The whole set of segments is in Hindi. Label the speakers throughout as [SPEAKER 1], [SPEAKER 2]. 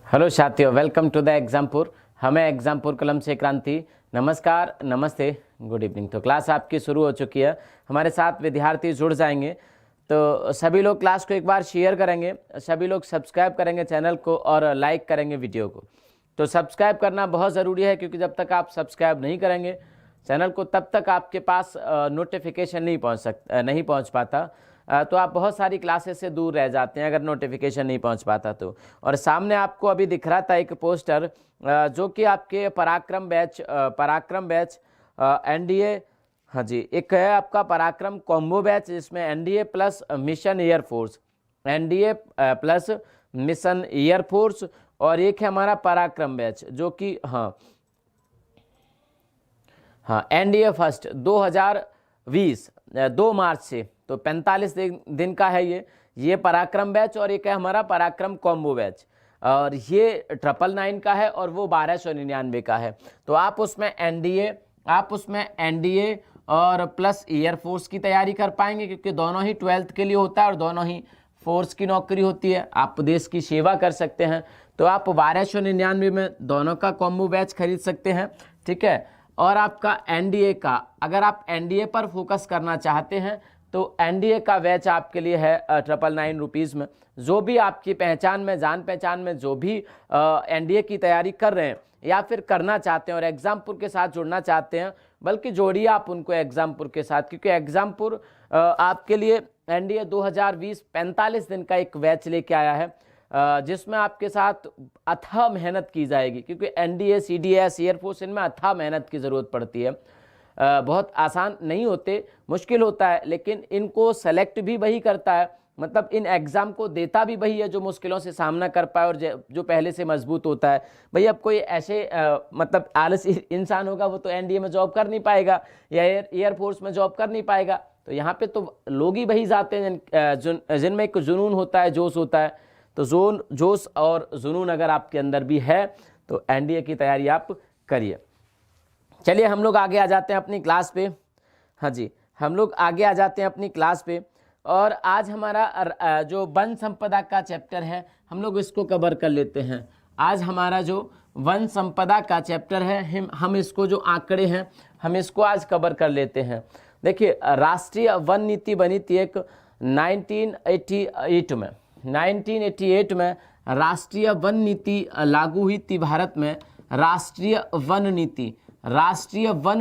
[SPEAKER 1] हेलो साथियों, वेलकम टू द एग्जामपुर। हमें एग्जामपुर कलम से क्रांति। नमस्कार, नमस्ते, गुड इवनिंग। तो क्लास आपकी शुरू हो चुकी है। हमारे साथ विद्यार्थी जुड़ जाएंगे, तो सभी लोग क्लास को एक बार शेयर करेंगे, सभी लोग सब्सक्राइब करेंगे चैनल को और लाइक करेंगे वीडियो को। तो सब्सक्राइब करना बहुत ज़रूरी है, क्योंकि जब तक आप सब्सक्राइब नहीं करेंगे चैनल को, तब तक आपके पास नोटिफिकेशन नहीं पहुंच पाता। तो आप बहुत सारी क्लासेस से दूर रह जाते हैं अगर नोटिफिकेशन नहीं पहुंच पाता तो। और सामने आपको अभी दिख रहा था एक पोस्टर, जो कि आपके पराक्रम बैच एनडीए, हाँ जी, एक है आपका पराक्रम कॉम्बो बैच, जिसमें NDA plus mission air force, NDA plus mission air force, और एक है हमारा पराक्रम बैच जो कि हाँ एनडीए फर्स्ट 2020 2 मार्च से। तो 45 दिन का है ये पराक्रम बैच, और एक है हमारा पराक्रम कॉम्बो बैच, और ये 999 का है और वो 1299 का है। तो आप उसमें एनडीए और प्लस एयरफोर्स की तैयारी कर पाएंगे, क्योंकि दोनों ही 12th के लिए होता है और दोनों ही फोर्स की नौकरी होती है। आप देश की सेवा कर सकते हैं, तो आप 1299 में दोनों का कॉम्बो बैच खरीद सकते हैं, ठीक है। और आपका एनडीए का, अगर आप एनडीए पर फोकस करना चाहते हैं तो एनडीए का बैच आपके लिए है 999 रुपीज़ में। जो भी आपकी पहचान में, जान पहचान में जो भी एनडीए की तैयारी कर रहे हैं या फिर करना चाहते हैं और एग्जामपुर के साथ जुड़ना चाहते हैं, बल्कि जोड़िए आप उनको एग्जामपुर के साथ, क्योंकि एग्जामपुर आपके लिए एनडीए 2020 45 दिन का एक बैच लेके आया है, जिसमें आपके साथ अथाह मेहनत की जाएगी, क्योंकि एनडीए, सीडीएस, एयरफोर्स, इनमें अथाह मेहनत की ज़रूरत पड़ती है। बहुत आसान नहीं होते, मुश्किल होता है, लेकिन इनको सेलेक्ट भी वही करता है, मतलब इन एग्ज़ाम को देता भी वही है जो मुश्किलों से सामना कर पाए और जो पहले से मजबूत होता है। भाई अब कोई ऐसे मतलब आलसी इंसान होगा, वो तो एनडीए में जॉब कर नहीं पाएगा या एयरफोर्स में जॉब कर नहीं पाएगा। तो यहाँ पे तो लोग ही वही जाते हैं जिनमें एक जुनून होता है, जोश होता है। तो जोश और जुनून अगर आपके अंदर भी है तो एनडीए की तैयारी आप करिए। चलिए हम लोग आगे आ जाते हैं अपनी क्लास पे। हाँ जी, हम लोग आगे आ जाते हैं अपनी क्लास पे, और आज हमारा जो वन संपदा का चैप्टर है, हम लोग इसको कवर कर लेते हैं। आज हमारा जो वन संपदा का चैप्टर है, हम इसको जो आंकड़े हैं हम इसको आज कवर कर लेते हैं। देखिए, राष्ट्रीय वन नीति बनी थी एक 1988 में राष्ट्रीय वन नीति लागू हुई थी भारत में। राष्ट्रीय वन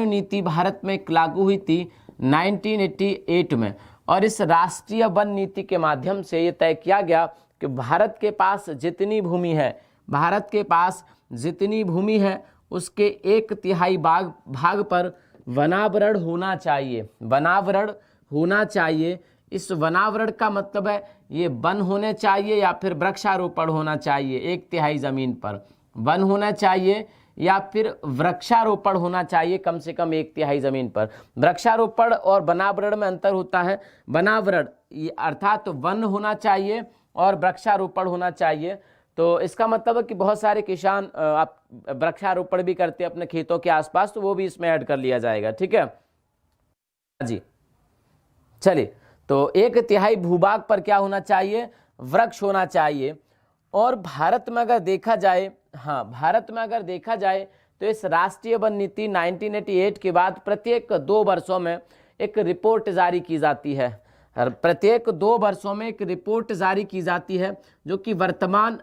[SPEAKER 1] नीति भारत में लागू हुई थी 1988 में, और इस राष्ट्रीय वन नीति के माध्यम से ये तय किया गया कि भारत के पास जितनी भूमि है उसके 1/3 भाग पर वनावरण होना चाहिए। इस वनावरण का मतलब है ये वन होने चाहिए या फिर वृक्षारोपण होना चाहिए। 1/3 जमीन पर वन होना चाहिए या फिर वृक्षारोपण होना चाहिए, कम से कम 1/3 जमीन पर। वृक्षारोपण और वनावरण में अंतर होता है। वनावरण अर्थात वन होना चाहिए और वृक्षारोपण होना चाहिए। तो इसका मतलब है कि बहुत सारे किसान आप वृक्षारोपण भी करते हैं अपने खेतों के आसपास, तो वो भी इसमें ऐड कर लिया जाएगा, ठीक है जी। चलिए, तो 1/3 भूभाग पर क्या होना चाहिए? वृक्ष होना चाहिए। और भारत में अगर देखा जाए तो इस राष्ट्रीय वन नीति 1988 के बाद प्रत्येक 2 वर्षों में एक रिपोर्ट जारी की जाती है। प्रत्येक 2 वर्षों में एक रिपोर्ट जारी की जाती है, जो कि वर्तमान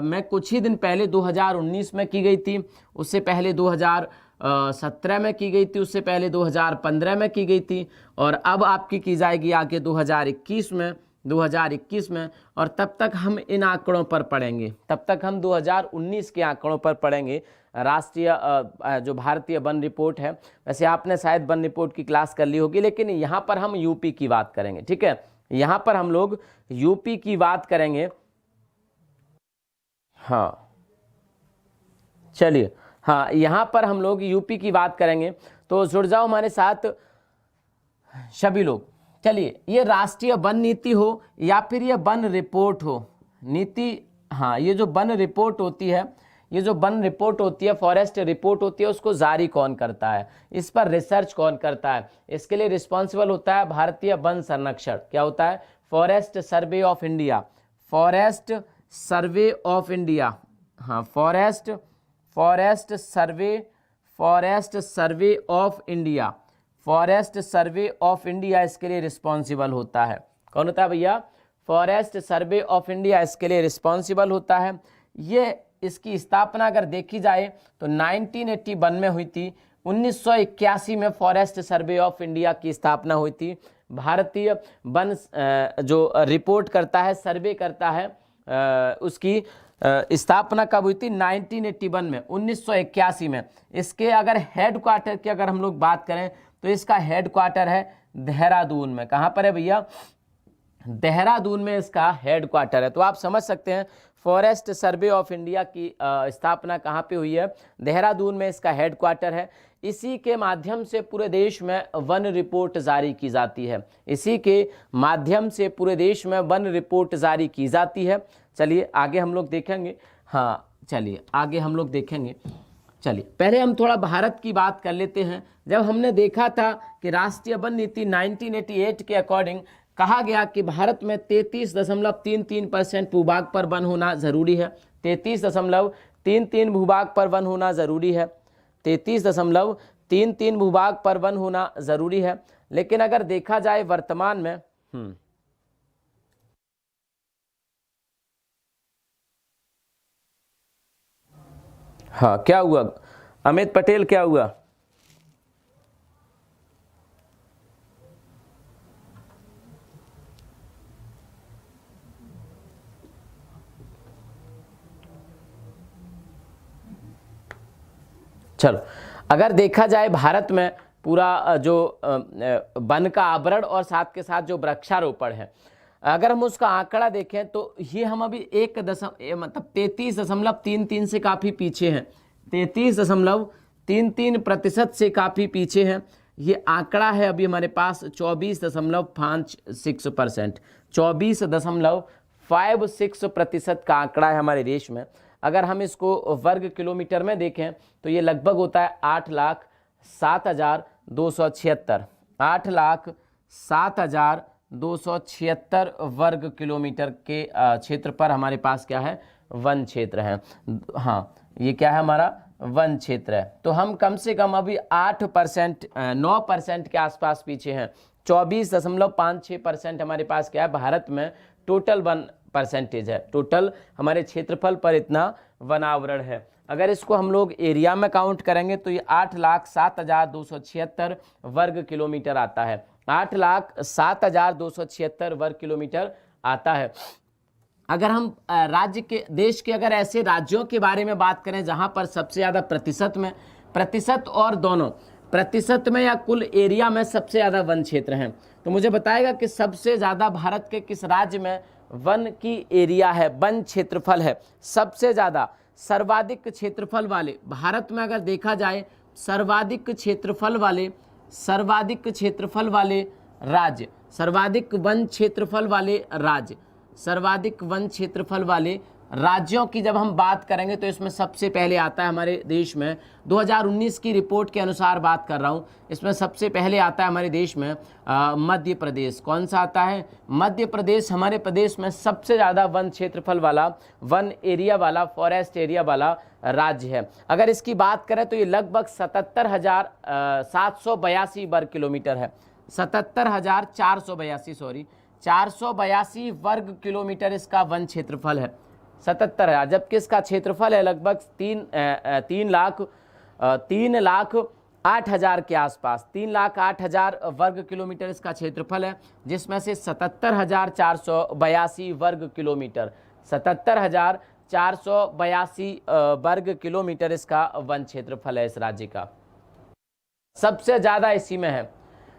[SPEAKER 1] में कुछ ही दिन पहले 2019 में की गई थी, उससे पहले 2017 में की गई थी, उससे पहले 2015 में की गई थी, और अब आपकी की जाएगी आगे 2021 में। और तब तक हम इन आंकड़ों पर पढ़ेंगे, तब तक हम 2019 के आंकड़ों पर पढ़ेंगे। राष्ट्रीय जो भारतीय वन रिपोर्ट है, वैसे आपने शायद वन रिपोर्ट की क्लास कर ली होगी, लेकिन यहाँ पर हम यूपी की बात करेंगे, ठीक है। यहाँ पर हम लोग यूपी की बात करेंगे। हाँ चलिए, हाँ यहाँ पर हम लोग यूपी की बात करेंगे, तो जुड़ जाओ हमारे साथ सभी लोग। चलिए, ये राष्ट्रीय वन नीति हो या फिर ये वन रिपोर्ट हो, नीति, हाँ, ये जो वन रिपोर्ट होती है, फॉरेस्ट रिपोर्ट होती है, उसको जारी कौन करता है, इस पर रिसर्च कौन करता है? इसके लिए रिस्पॉन्सिबल होता है भारतीय वन संरक्षण। क्या होता है? Forest survey of India. हाँ, forest survey of India, forest survey of India इसके लिए रिस्पॉन्सिबल होता है। कौन होता है भैया? फॉरेस्ट सर्वे ऑफ इंडिया इसके लिए रिस्पॉन्सिबल होता है। ये इसकी स्थापना अगर देखी जाए तो 1981 में हुई थी। 1981 में फॉरेस्ट सर्वे ऑफ इंडिया की स्थापना हुई थी। भारतीय वन जो रिपोर्ट करता है, सर्वे करता है, उसकी स्थापना कब हुई थी? 1981 में, 1981 में। इसके अगर हेड क्वार्टर की अगर हम लोग बात करें तो इसका हेड क्वार्टर है देहरादून में। कहाँ पर है भैया? देहरादून में इसका हेड क्वार्टर है। तो आप समझ सकते हैं फॉरेस्ट सर्वे ऑफ इंडिया की स्थापना कहाँ पे हुई है? देहरादून में इसका हेड क्वार्टर है। इसी के माध्यम से पूरे देश में वन रिपोर्ट जारी की जाती है। इसी के माध्यम से पूरे देश में वन रिपोर्ट जारी की जाती है। चलिए आगे हम लोग देखेंगे। हाँ, चलिए आगे हम लोग देखेंगे। चलिए पहले हम थोड़ा भारत की बात कर लेते हैं। जब हमने देखा था कि राष्ट्रीय वन नीति 1988 के अकॉर्डिंग कहा गया कि भारत में 33.33% भूभाग पर वन होना जरूरी है। 33.33 भूभाग पर वन होना जरूरी है। 33.33 भूभाग पर वन होना जरूरी है। लेकिन अगर देखा जाए वर्तमान में हाँ, क्या हुआ अमित पटेल, क्या हुआ? चलो, अगर देखा जाए भारत में पूरा जो वन का आवरण और साथ के साथ जो वृक्षारोपण है, अगर हम उसका आंकड़ा देखें तो ये हम अभी 33.33 से काफ़ी पीछे हैं। 33.33% से काफ़ी पीछे हैं। ये आंकड़ा है अभी हमारे पास 24.56%, 24.56% का आंकड़ा है हमारे देश में। अगर हम इसको वर्ग किलोमीटर में देखें तो ये लगभग होता है 8,07,276, 8,07,276 वर्ग किलोमीटर के क्षेत्र पर हमारे पास क्या है? वन क्षेत्र है। हाँ, ये क्या है? हमारा वन क्षेत्र है। तो हम कम से कम अभी 8%, 9% के आसपास पीछे हैं। 24.56% हमारे पास क्या है? भारत में टोटल वन परसेंटेज है। टोटल हमारे क्षेत्रफल पर इतना वन आवरण है। अगर इसको हम लोग एरिया में काउंट करेंगे तो ये 8,07,276 वर्ग किलोमीटर आता है। 8,07,276 वर्ग किलोमीटर आता है। अगर हम राज्य के, देश के अगर ऐसे राज्यों के बारे में बात करें जहां पर सबसे ज़्यादा प्रतिशत और दोनों प्रतिशत में या कुल एरिया में सबसे ज़्यादा वन क्षेत्र हैं, तो मुझे बताएगा कि सबसे ज़्यादा भारत के किस राज्य में वन की एरिया है, वन क्षेत्रफल है सबसे ज़्यादा? सर्वाधिक क्षेत्रफल वाले भारत में अगर देखा जाए, सर्वाधिक क्षेत्रफल वाले राज्य, सर्वाधिक वन क्षेत्रफल वाले राज्य, सर्वाधिक वन क्षेत्रफल वाले राज्यों की जब हम बात करेंगे तो इसमें सबसे पहले आता है हमारे देश में, 2019 की रिपोर्ट के अनुसार बात कर रहा हूँ, इसमें सबसे पहले आता है हमारे देश में मध्य प्रदेश। कौन सा आता है? मध्य प्रदेश हमारे प्रदेश में सबसे ज़्यादा वन क्षेत्रफल वाला, वन एरिया वाला, फॉरेस्ट एरिया वाला राज्य है। अगर इसकी बात करें तो ये लगभग 77,782 वर्ग किलोमीटर है। 482 वर्ग किलोमीटर इसका वन क्षेत्रफल है। 77,000, जबकि इसका क्षेत्रफल है लगभग 3,08,000 के आसपास। 3,08,000 वर्ग किलोमीटर इसका क्षेत्रफल है, जिसमें से 77,482 वर्ग किलोमीटर, 77,482 वर्ग किलोमीटर इसका वन क्षेत्रफल है इस राज्य का। सबसे ज़्यादा इसी में है।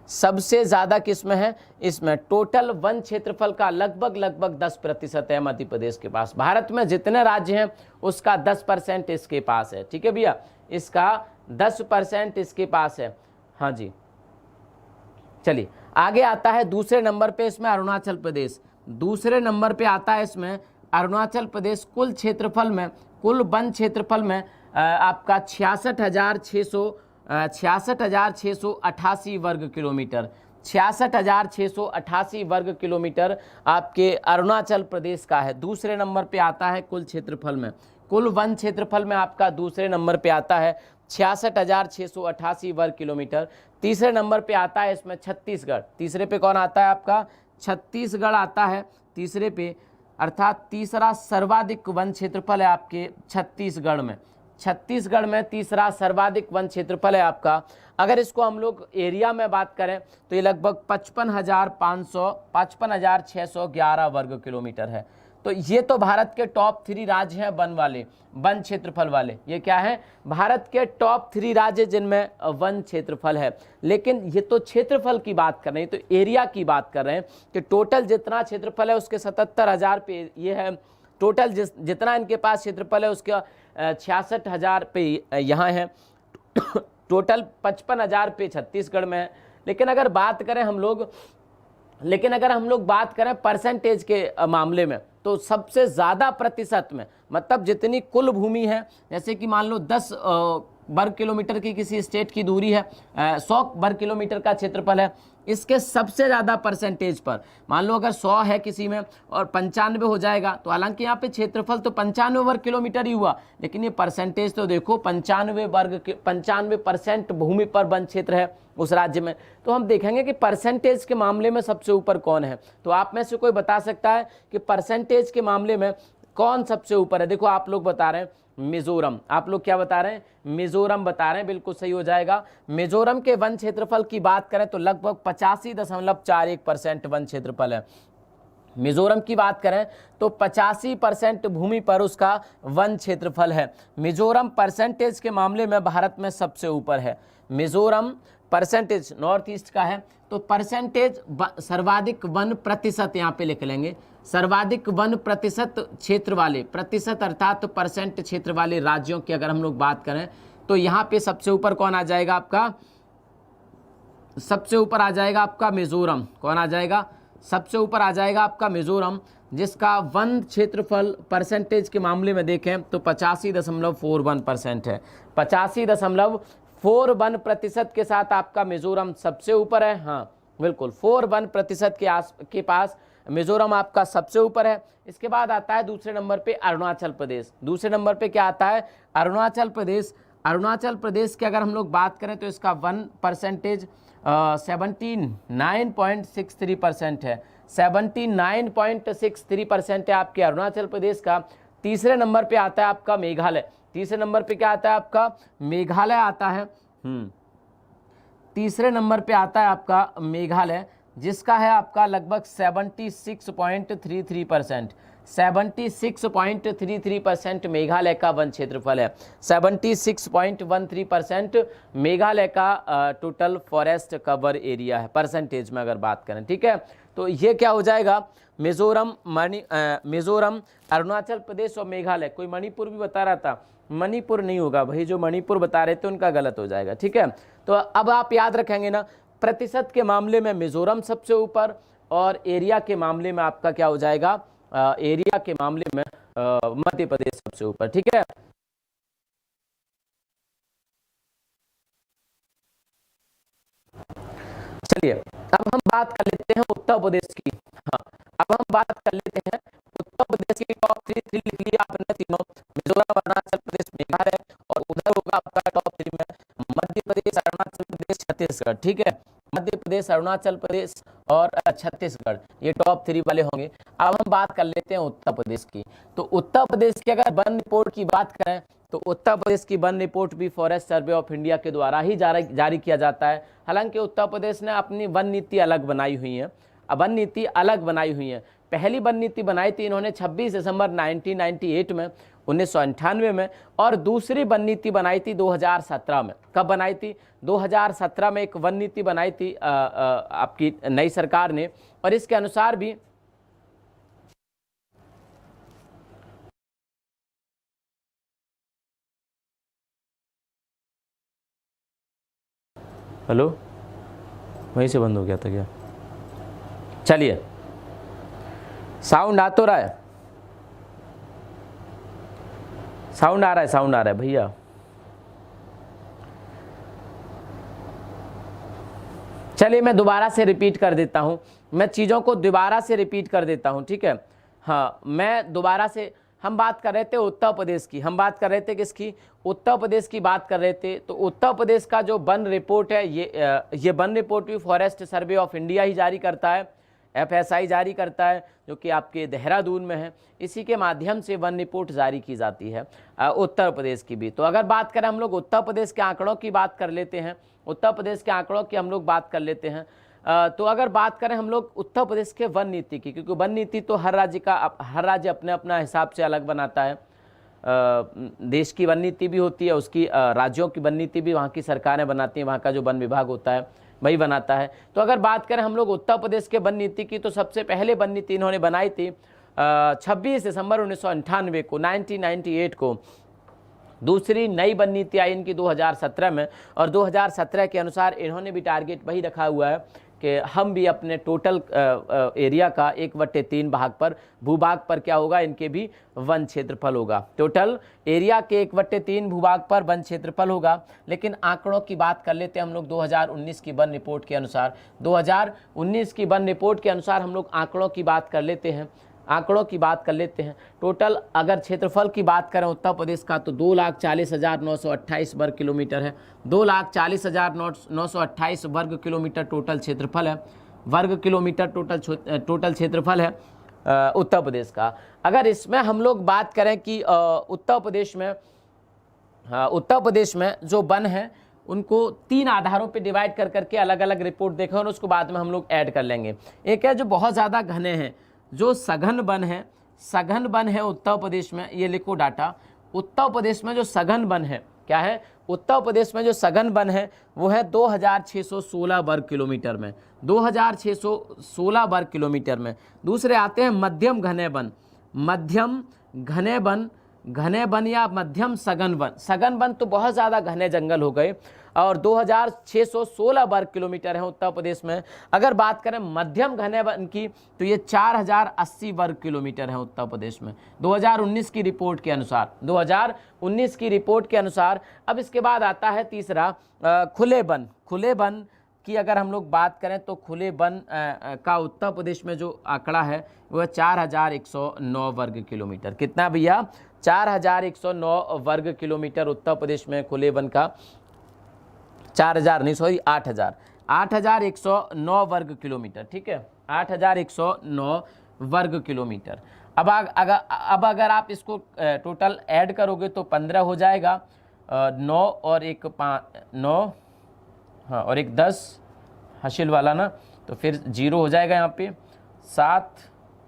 [SPEAKER 1] सबसे ज़्यादा किस में है? इसमें टोटल वन क्षेत्रफल का लगभग 10% है मध्य प्रदेश के पास। भारत में जितने राज्य हैं उसका 10% इसके पास है। ठीक है भैया, इसका 10% इसके पास है। हाँ जी, चलिए आगे आता है दूसरे नंबर पे इसमें अरुणाचल प्रदेश। दूसरे नंबर पे आता है इसमें अरुणाचल प्रदेश। कुल क्षेत्रफल में, कुल वन क्षेत्रफल में आपका 66,688 वर्ग किलोमीटर, 66,688 वर्ग किलोमीटर आपके अरुणाचल प्रदेश का है। दूसरे नंबर पे आता है कुल क्षेत्रफल में। कुल वन क्षेत्रफल में आपका दूसरे नंबर पे आता है 66,688 वर्ग किलोमीटर। तीसरे नंबर पे आता है इसमें छत्तीसगढ़। तीसरे पे कौन आता है आपका? छत्तीसगढ़ आता है तीसरे पे, अर्थात तीसरा सर्वाधिक वन क्षेत्रफल है आपके छत्तीसगढ़ में। छत्तीसगढ़ में तीसरा सर्वाधिक वन क्षेत्रफल है आपका। अगर इसको हम लोग एरिया में बात करें तो ये लगभग 55,611 वर्ग किलोमीटर है। तो ये तो भारत के टॉप 3 राज्य हैं वन वाले, वन क्षेत्रफल वाले। ये क्या है? भारत के टॉप 3 राज्य जिनमें वन क्षेत्रफल है। लेकिन ये तो क्षेत्रफल की बात कर रहे हैं, तो एरिया की बात कर रहे हैं कि टोटल जितना क्षेत्रफल है उसके 77,000 पे ये है। टोटल जितना इनके पास क्षेत्रफल है उसका 66,000 पे यहाँ है। टोटल 55,000 पे छत्तीसगढ़ में है। लेकिन अगर हम लोग बात करें परसेंटेज के मामले में, तो सबसे ज़्यादा प्रतिशत में, मतलब जितनी कुल भूमि है, जैसे कि मान लो 10 वर्ग किलोमीटर की किसी स्टेट की दूरी है, 100 वर्ग किलोमीटर का क्षेत्रफल है, इसके सबसे ज़्यादा परसेंटेज पर तो लो अगर 100 है किसी में और 95 हो जाएगा, तो हालांकि यहाँ पे क्षेत्रफल तो 95 वर्ग किलोमीटर ही हुआ, लेकिन ये परसेंटेज तो देखो 95% भूमि पर वन क्षेत्र है उस राज्य में। तो हम देखेंगे कि परसेंटेज के मामले में सबसे ऊपर कौन है। तो आप में से कोई बता सकता है कि परसेंटेज के मामले में कौन सबसे ऊपर है? देखो आप लोग बता रहे हैं मिजोरम। आप लोग क्या बता रहे हैं? मिजोरम बता रहे हैं, बिल्कुल सही हो जाएगा। मिजोरम के वन क्षेत्रफल की बात करें तो लगभग 85.41% वन क्षेत्रफल है। मिजोरम की बात करें तो 85% भूमि पर उसका वन क्षेत्रफल है। मिजोरम परसेंटेज के मामले में भारत में सबसे ऊपर है। मिजोरम परसेंटेज नॉर्थ ईस्ट का है, तो परसेंटेज सर्वाधिक वन प्रतिशत यहाँ पे लिख लेंगे। सर्वाधिक वन प्रतिशत क्षेत्र वाले, प्रतिशत अर्थात परसेंट क्षेत्र वाले राज्यों की अगर हम लोग बात करें तो यहाँ पे सबसे ऊपर कौन आ जाएगा आपका? सबसे ऊपर आ जाएगा आपका मिजोरम। कौन आ जाएगा? सबसे ऊपर आ जाएगा आपका मिजोरम, जिसका वन क्षेत्रफल परसेंटेज के मामले में देखें तो 85.41% है। 85.41% के साथ आपका मिजोरम सबसे ऊपर है। हाँ बिल्कुल, 41% के पास मिजोरम आपका सबसे ऊपर है। इसके बाद आता है दूसरे नंबर पे अरुणाचल प्रदेश। दूसरे नंबर पे क्या आता है? अरुणाचल प्रदेश। अरुणाचल प्रदेश की अगर हम लोग बात करें तो इसका वन परसेंटेज 79.63% है। 79.63% है आपके अरुणाचल प्रदेश का। तीसरे नंबर पे आता है आपका मेघालय। तीसरे नंबर पे क्या आता है आपका? मेघालय आता है। तीसरे नंबर पे आता है आपका मेघालय, जिसका है आपका लगभग 76.33%। 76.33% मेघालय का वन क्षेत्रफल है। 76.13% मेघालय का टोटल फॉरेस्ट कवर एरिया है, परसेंटेज में अगर बात करें। ठीक है, तो ये क्या हो जाएगा? मिजोरम, मिजोरम, अरुणाचल प्रदेश और मेघालय। कोई मणिपुर भी बता रहा था, मणिपुर नहीं होगा भाई, जो मणिपुर बता रहे थे उनका गलत हो जाएगा। ठीक है, तो अब आप याद रखेंगे ना, प्रतिशत के मामले में मिजोरम सबसे ऊपर और एरिया के मामले में आपका क्या हो जाएगा? एरिया के मामले में मध्य प्रदेश सबसे ऊपर। ठीक है, चलिए अब हम बात कर लेते हैं उत्तर प्रदेश की। हाँ, अब हम बात कर लेते हैं उत्तर प्रदेश की। टॉप 3 लिख लिया आपने तीनों, मिजोरम, अरुणाचल प्रदेश, मेघालय, और उधर होगा आपका टॉप 3 में मध्य प्रदेश, अरुणाचल प्रदेश, छत्तीसगढ़। ठीक है, मध्य प्रदेश, अरुणाचल प्रदेश और छत्तीसगढ़, ये टॉप 3 वाले होंगे। अब हम बात कर लेते हैं उत्तर प्रदेश की। तो उत्तर प्रदेश की अगर वन रिपोर्ट की बात करें तो उत्तर प्रदेश की वन रिपोर्ट भी फॉरेस्ट सर्वे ऑफ इंडिया के द्वारा ही जारी किया जाता है। हालांकि उत्तर प्रदेश ने अपनी वन नीति अलग बनाई हुई है। वन नीति अलग बनाई हुई है। पहली वन नीति बनाई थी इन्होंने 26 दिसंबर 1998 में, 1998 में, और दूसरी वन नीति बनाई थी 2017 में। कब बनाई थी? 2017 में एक वन नीति बनाई थी आपकी नई सरकार ने, और इसके अनुसार भी हेलो, वहीं से बंद हो गया था क्या? चलिए, साउंड आ तो रहा है? साउंड आ रहा है भैया। चलिए मैं दोबारा से रिपीट कर देता हूं, मैं चीज़ों को दोबारा से रिपीट कर देता हूं। ठीक है, हाँ, मैं दोबारा से हम बात कर रहे थे उत्तर प्रदेश की, हम बात कर रहे थे किसकी, उत्तर प्रदेश की बात कर रहे थे। तो उत्तर प्रदेश का जो वन रिपोर्ट है, ये वन रिपोर्ट भी फॉरेस्ट सर्वे ऑफ इंडिया ही जारी करता है, FSI जारी करता है, जो कि आपके देहरादून में है। इसी के माध्यम से वन रिपोर्ट जारी की जाती है उत्तर प्रदेश की भी। तो अगर बात करें हम लोग उत्तर प्रदेश के आंकड़ों की बात कर लेते हैं, उत्तर प्रदेश के आंकड़ों की हम लोग बात कर लेते हैं। तो अगर बात करें हम लोग उत्तर प्रदेश के वन नीति की, क्योंकि वन नीति तो हर राज्य अपने अपना हिसाब से अलग बनाता है। देश की वन नीति भी होती है, उसकी राज्यों की वन नीति भी वहाँ की सरकारें बनाती हैं, वहाँ का जो वन विभाग होता है वही बनाता है। तो अगर बात करें हम लोग उत्तर प्रदेश के वन नीति की, तो सबसे पहले वन नीति इन्होंने बनाई थी 26 दिसंबर 1998 को, 1998 को। दूसरी नई वन नीति आई इनकी 2017 में, और 2017 के अनुसार इन्होंने भी टारगेट वही रखा हुआ है कि हम भी अपने टोटल एरिया का 1/3 भाग पर, भूभाग पर क्या होगा, इनके भी वन क्षेत्रफल होगा। टोटल एरिया के 1/3 भूभाग पर वन क्षेत्रफल होगा। लेकिन आंकड़ों की बात कर लेते हैं हम लोग 2019 की वन रिपोर्ट के अनुसार। 2019 की वन रिपोर्ट के अनुसार हम लोग आंकड़ों की बात कर लेते हैं, आंकड़ों की बात कर लेते हैं। टोटल अगर क्षेत्रफल की बात करें उत्तर प्रदेश का, तो 2,40,928 वर्ग किलोमीटर है। 2,40,928 वर्ग किलोमीटर टोटल क्षेत्रफल है, वर्ग किलोमीटर टोटल क्षेत्रफल है उत्तर प्रदेश का। अगर इसमें हम लोग बात करें कि उत्तर प्रदेश में जो वन है उनको 3 आधारों पे डिवाइड कर करके अलग अलग रिपोर्ट देखें, और उसको बाद में हम लोग ऐड कर लेंगे। एक है जो बहुत ज़्यादा घने हैं, जो सघन वन है, सघन वन है उत्तर प्रदेश में, ये लिखो डाटा। उत्तर प्रदेश में जो सघन वन है, क्या है, उत्तर प्रदेश में जो सघन वन है वो है 2,616 वर्ग किलोमीटर में, 2,616 वर्ग किलोमीटर में। दूसरे आते हैं मध्यम घने वन, मध्यम घने वन, घने वन या मध्यम सघन वन। सघन वन तो बहुत ज़्यादा घने जंगल हो गए, और 2,616 वर्ग किलोमीटर है उत्तर प्रदेश में। अगर बात करें मध्यम घने वन की, तो ये 4,080 वर्ग किलोमीटर है उत्तर प्रदेश में, 2019 की रिपोर्ट के अनुसार, 2019 की रिपोर्ट के अनुसार। अब इसके बाद आता है तीसरा खुले वन। खुले वन की अगर हम लोग बात करें, तो खुले वन का उत्तर प्रदेश में जो आंकड़ा है वह 4,109 वर्ग किलोमीटर। कितना भैया, 4,109 वर्ग किलोमीटर उत्तर प्रदेश में खुले वन का, 8,109 वर्ग किलोमीटर, ठीक है, 8,109 वर्ग किलोमीटर। अब अगर आप इसको टोटल ऐड करोगे तो 15 हो जाएगा, 9 और 1 5, 9 हाँ और 1 10 हासिल वाला ना, तो फिर 0 हो जाएगा यहाँ पे, 7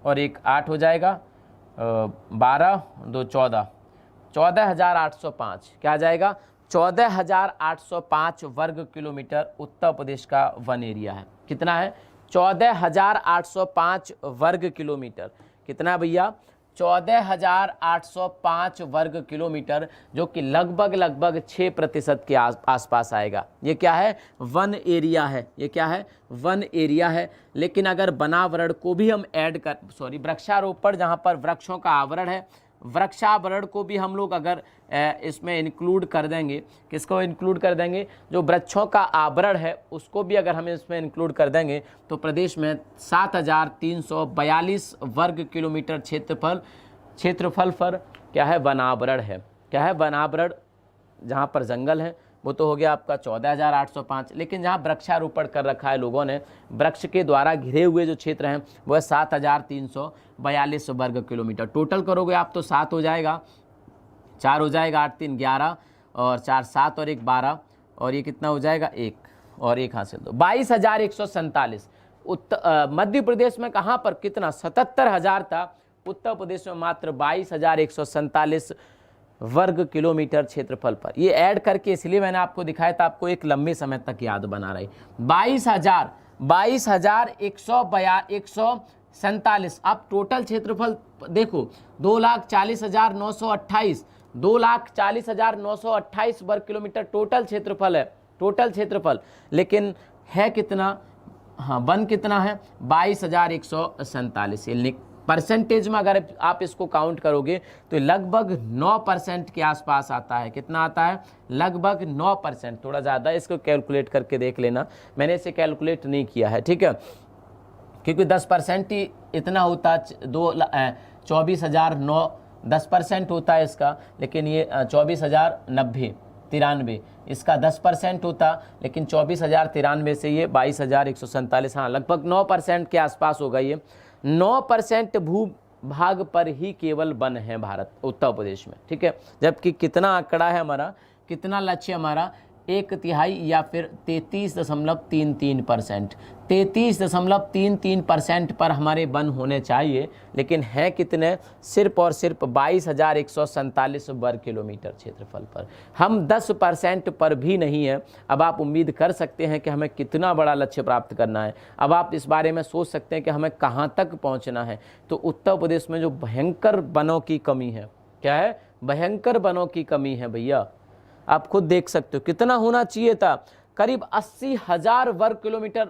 [SPEAKER 1] और 1 8 हो जाएगा, 12 2 14, 14,805 क्या आ जाएगा, 14,805 वर्ग किलोमीटर उत्तर प्रदेश का वन एरिया है। कितना है, 14,805 वर्ग किलोमीटर। कितना भैया, 14,805 वर्ग किलोमीटर, जो कि लगभग 6% के आसपास आएगा। ये क्या है, वन एरिया है, ये क्या है, वन एरिया है। लेकिन अगर वनावरण को भी हम ऐड कर, वृक्षारोपण, जहाँ पर वृक्षों का आवरण है, वृक्षावरण को भी हम लोग अगर इसमें इंक्लूड कर देंगे, किसको इंक्लूड कर देंगे, जो वृक्षों का आवरण है उसको भी अगर हम इसमें इंक्लूड कर देंगे, तो प्रदेश में 7,342 वर्ग किलोमीटर क्षेत्रफल पर क्या है, वनावरण है। क्या है, वनावरण, जहाँ पर जंगल है वो तो हो गया आपका 14,805। लेकिन जहाँ वृक्षारोपण कर रखा है लोगों ने, वृक्ष के द्वारा घिरे हुए जो क्षेत्र हैं वो है 7,342 वर्ग किलोमीटर। टोटल करोगे आप तो 7 हो जाएगा, 4 हो जाएगा, 8 3 11 और 4 7 और 1 12, और ये कितना हो जाएगा, 1 और 1 हासिल, तो 22,147। मध्य प्रदेश में कहाँ पर कितना, 77,000 था, उत्तर प्रदेश में मात्र 22,147 वर्ग किलोमीटर क्षेत्रफल पर। ये ऐड करके इसलिए मैंने आपको दिखाया था, आपको एक लंबे समय तक याद बना रही। 22,147। आप टोटल क्षेत्रफल देखो, 2,40,928, 2,40,928 वर्ग किलोमीटर टोटल क्षेत्रफल है, टोटल क्षेत्रफल। लेकिन है कितना, हाँ वन कितना है, 22,147। परसेंटेज में अगर आप इसको काउंट करोगे तो लगभग 9% के आसपास आता है। कितना आता है, लगभग 9%, थोड़ा ज़्यादा। इसको कैलकुलेट करके देख लेना, मैंने इसे कैलकुलेट नहीं किया है, ठीक है, क्योंकि 10% ही इतना होता, 24,009 10% होता है इसका, लेकिन ये 24,093 इसका 10% होता, लेकिन 24,093 से ये 22,147, हाँ लगभग 9% के आसपास होगा। ये 9% भू भाग पर ही केवल वन है भारत उत्तर प्रदेश में, ठीक है। जबकि कितना आंकड़ा है हमारा, कितना लक्ष्य हमारा, 1/3 या फिर 33.33%, 33.33% पर हमारे वन होने चाहिए, लेकिन है कितने, सिर्फ और सिर्फ 22,147 वर्ग किलोमीटर क्षेत्रफल पर। हम 10% पर भी नहीं है। अब आप उम्मीद कर सकते हैं कि हमें कितना बड़ा लक्ष्य प्राप्त करना है। अब आप इस बारे में सोच सकते हैं कि हमें कहाँ तक पहुँचना है। तो उत्तर प्रदेश में जो भयंकर वनों की कमी है, क्या है, भयंकर वनों की कमी है भैया। आप खुद देख सकते हो कितना होना चाहिए था, करीब 80,000 वर्ग किलोमीटर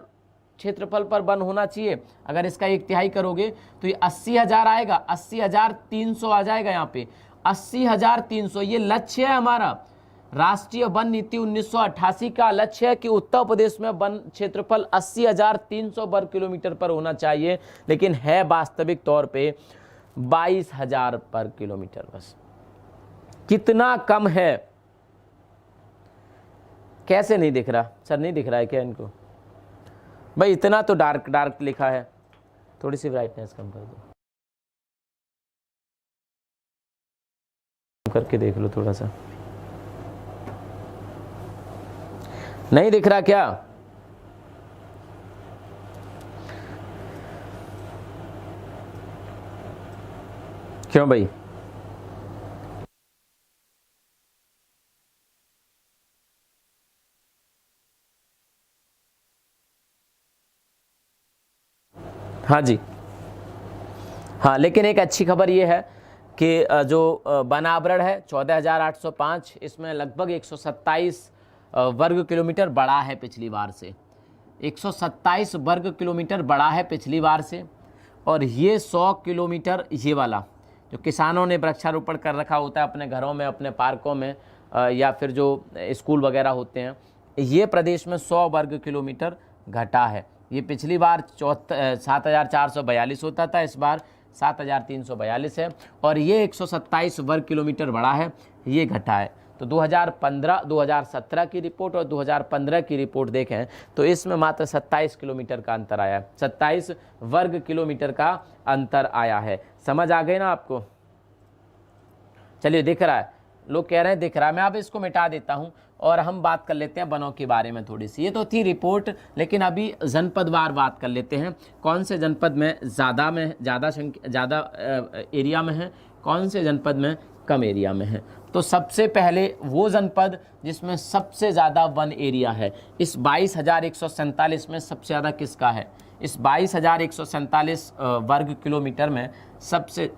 [SPEAKER 1] क्षेत्रफल पर वन होना चाहिए। अगर इसका 1/3 करोगे तो ये 80,000 आएगा, 80,300 आ जाएगा यहाँ पे, 80,300 ये लक्ष्य है हमारा। राष्ट्रीय वन नीति 1988 का लक्ष्य है कि उत्तर प्रदेश में वन क्षेत्रफल 80,300 वर्ग किलोमीटर पर होना चाहिए, लेकिन है वास्तविक तौर पे 22,000 वर्ग किलोमीटर बस। कितना कम है, कैसे नहीं दिख रहा सर, नहीं दिख रहा है क्या इनको भाई, इतना तो डार्क डार्क लिखा है, थोड़ी सी ब्राइटनेस कम कर दो, करके देख लो थोड़ा सा, नहीं दिख रहा क्या? क्यों भाई? हाँ जी, हाँ, लेकिन एक अच्छी खबर ये है कि जो वन आवरण है 14,805, इसमें लगभग 127 वर्ग किलोमीटर बढ़ा है पिछली बार से, 127 वर्ग किलोमीटर बढ़ा है पिछली बार से। और ये 100 किलोमीटर ये वाला जो किसानों ने वृक्षारोपण कर रखा होता है अपने घरों में, अपने पार्कों में, या फिर जो स्कूल वगैरह होते हैं, ये प्रदेश में 100 वर्ग किलोमीटर घटा है। ये पिछली बार 7,442 होता था, इस बार 7,342 है, और ये 127 वर्ग किलोमीटर बढ़ा है, ये घटा है। तो 2017 की रिपोर्ट और 2015 की रिपोर्ट देखें तो इसमें मात्र 27 किलोमीटर का अंतर आया है, 27 वर्ग किलोमीटर का अंतर आया है। समझ आ गई ना आपको? चलिए, दिख रहा है, लोग कह रहे हैं दिख रहा है, मैं अब इसको मिटा देता हूं और हम बात कर लेते हैं वनों के बारे में थोड़ी सी। ये तो थी रिपोर्ट, लेकिन अभी जनपदवार बात कर लेते हैं, कौन से जनपद में ज़्यादा एरिया में है, कौन से जनपद में कम एरिया में है। तो सबसे पहले वो जनपद जिसमें सबसे ज़्यादा वन एरिया है, इस 22,147 में सबसे ज़्यादा किसका है? इस 22,147 वर्ग किलोमीटर में सबसे